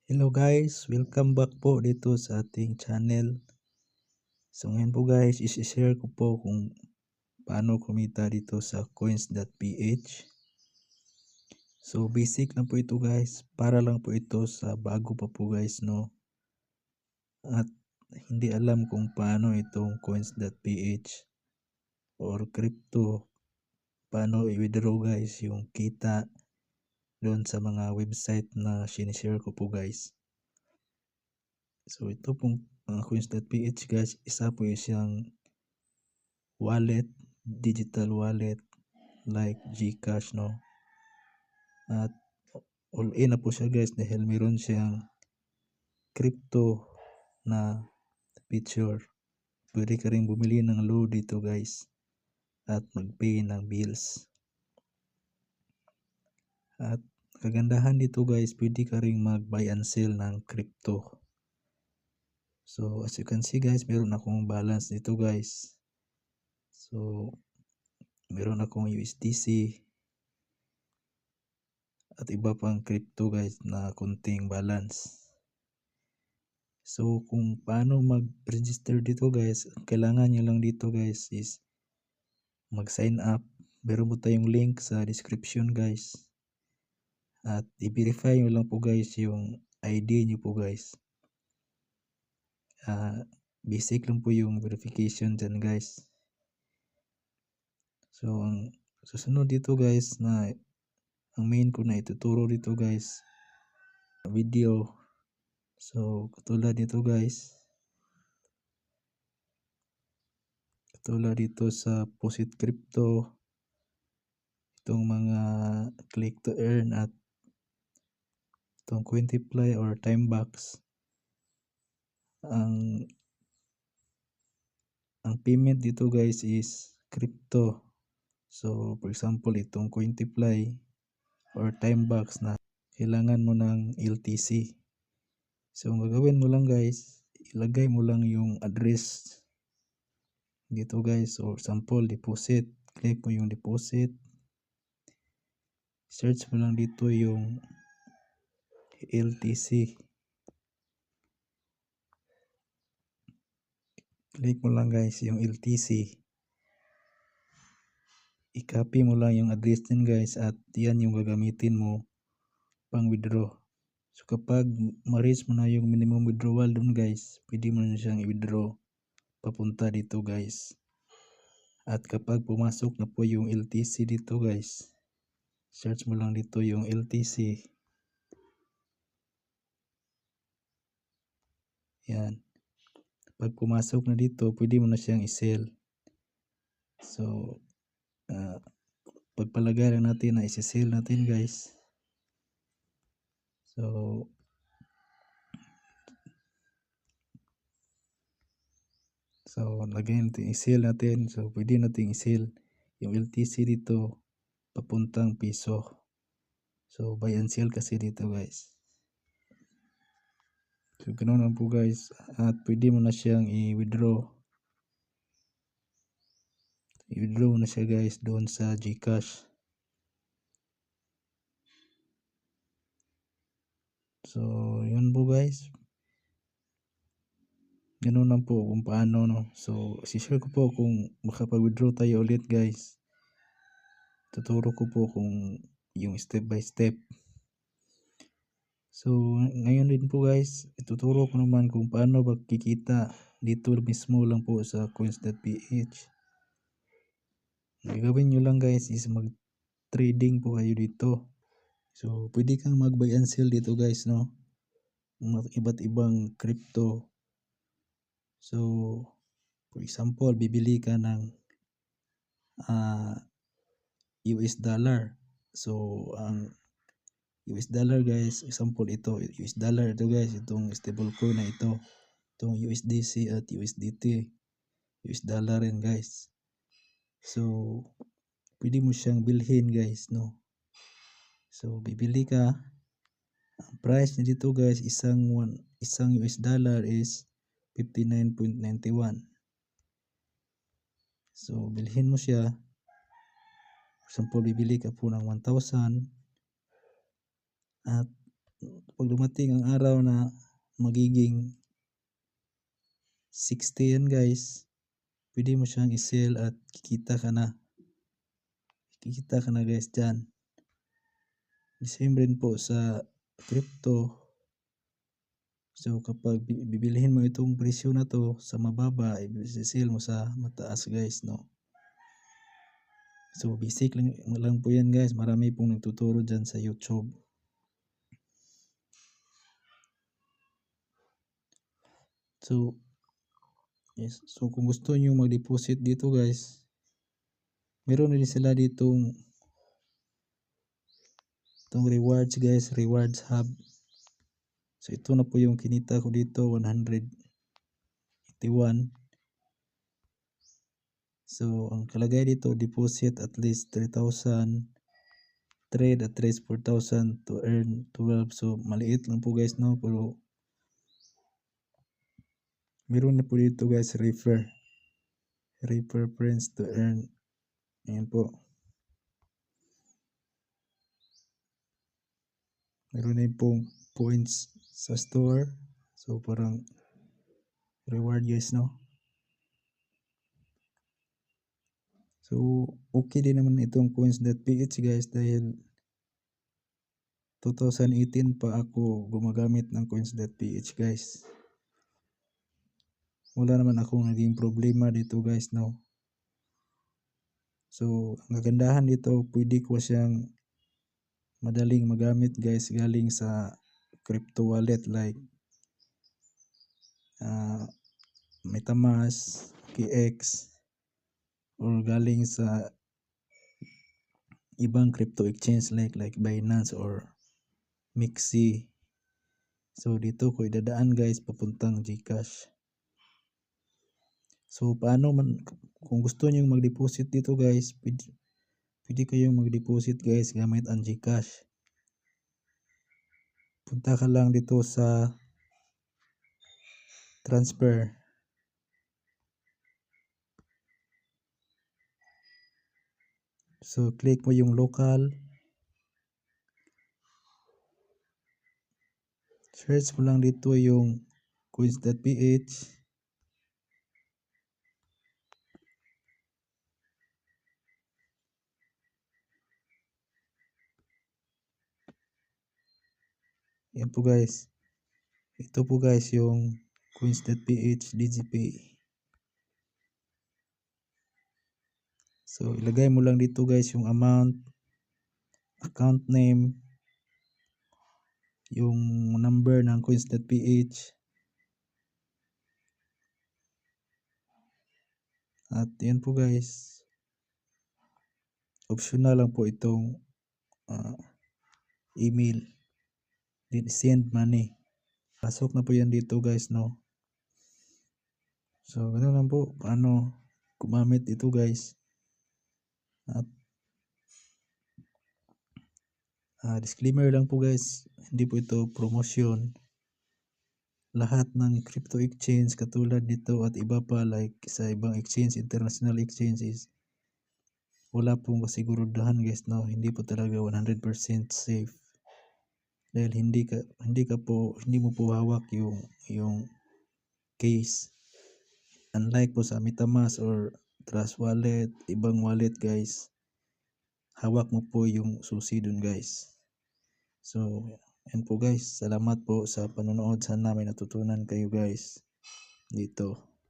Hello guys, welcome back po dito sa ating channel. So ngayon po guys, isi-share ko po kung paano kumita dito sa coins.ph. So basic lang po ito guys, para lang po ito sa bago pa po guys no. At hindi alam kung paano itong coins.ph or crypto, paano i-withdraw guys yung kita doon sa mga website na sinishare ko po guys. So ito pong coins.ph guys, isa po siyang wallet, digital wallet like GCash no. At all in na po siya guys dahil meron siyang crypto na feature. Pwede ka rin bumili ng load dito guys at mag-pay ng bills. At kagandahan dito guys, pwede ka rin mag-buy and sell ng crypto. So as you can see guys, meron akong balance dito guys. So meron akong USDC at iba pang crypto guys na konting balance. So kung paano mag-register dito guys, kailangan nyo lang dito guys is mag-sign up. Meron po tayong link sa description guys. At i-verify nyo lang po guys yung ID nyo po guys. Basic lang po yung verification dyan guys. So ang susunod dito guys na ang main ko na ituturo dito guys, video. So katulad dito guys, katulad dito sa Posit Crypto, itong mga click to earn at itong Cointiply or Timebox. Ang payment dito guys is crypto. So for example itong Cointiply or Timebox na kailangan mo ng LTC. So ang gagawin mo lang guys, ilagay mo lang yung address dito guys. So for example deposit, click mo yung deposit, search mo lang dito yung LTC, click mo lang guys yung LTC, i-copy mo lang yung address din guys at yan yung gagamitin mo pang withdraw. So kapag ma-reach mo na yung minimum withdrawal dun guys, pwede mo na siyang i-withdraw papunta dito guys. At kapag pumasok na po yung LTC dito guys, search mo lang dito yung LTC. Yan. Pag pumasok na dito, pwede mo na siyang i-sell. So pagpalagay lang natin na isi-sell natin guys. So lagay natin i-sell natin. So pwede natin i-sell yung LTC dito papuntang piso. So buy and sell kasi dito guys. So ganoon lang po guys. At pwede mo na siyang i-withdraw. I-withdraw na siya guys doon sa GCash. So yun po guys. Ganun lang po kung paano no. So i-share ko po kung makapag-withdraw tayo ulit guys. Tuturo ko po kung yung step by step. So ngayon din po guys, ituturo ko naman kung paano magkikita dito mismo lang po sa coins.ph. Gagawin nyo lang guys is mag-trading po kayo dito. So pwede kang mag-buy and sell dito guys no. Iba't ibang crypto. So for example, bibili ka ng US dollar. So ang US dollar guys, example ito, US dollar ito guys, itong stable coin na ito, itong USDC at USDT, US dollar rin guys. So pwede mo siyang bilhin guys no. So bibili ka, ang price niya dito guys, isang US dollar is 59.91. So bilhin mo siya. For example, bibili ka po ng 1,000 at pag dumating ang araw na magiging 60 yan guys, pwede mo siyang i-sell at kikita ka na. Kikita ka na guys dyan. The same rin po sa crypto. So kapag bibilihin mo itong presyo na to sa mababa, i-sell mo sa mataas guys, no? So basic lang po yan guys. Marami pong nagtuturo dyan sa YouTube. So yes, so kung gusto niyo mag-deposit dito guys, meron din sila ditong rewards guys, rewards hub. So ito na po yung kinita ko dito, 181. So ang kalagay dito, deposit at least 3,000, trade at least 4,000 to earn 12. So maliit lang po guys, no? Pero meron na po dito guys, refer friends to earn. Ayan po. Meron na pong points sa store. So parang reward guys, no? So okay din naman itong coins.ph guys, dahil 2018 pa ako gumagamit ng coins.ph guys. Wala naman akong naging problema dito guys, no? So ang kagandahan dito, pwede ko siyang madaling magamit guys, galing sa crypto wallet like MetaMask, KX, or galing sa ibang crypto exchange like Binance or Mixi. So dito ko idadaan guys papuntang GCash. So paano man, kung gusto niyo mag-deposit dito guys, pwede kayong mag-deposit guys gamit ang GCash. Punta ka lang dito sa transfer. So click mo yung local. Search mo lang dito yung coins.ph. Yan po guys. Ito po guys yung coins.ph DigiPay. So ilagay mo lang dito guys yung amount, account name, yung number ng coins.ph, at yan po guys. Optional lang po itong email, then send money. Pasok na po yan dito guys, no? So ganoon lang po paano gumamit ito guys. At disclaimer lang po guys, hindi po ito promotion. Lahat ng crypto exchange katulad nito at iba pa like sa ibang exchange, international exchanges, wala pong kasigurudahan guys, no? Hindi po talaga 100% safe. Dahil hindi mo po hawak yung case. Unlike po sa MetaMask or Trust Wallet, ibang wallet guys, hawak mo po yung susi dun guys. So yan po guys, salamat po sa panonood. Sana may natutunan kayo guys dito.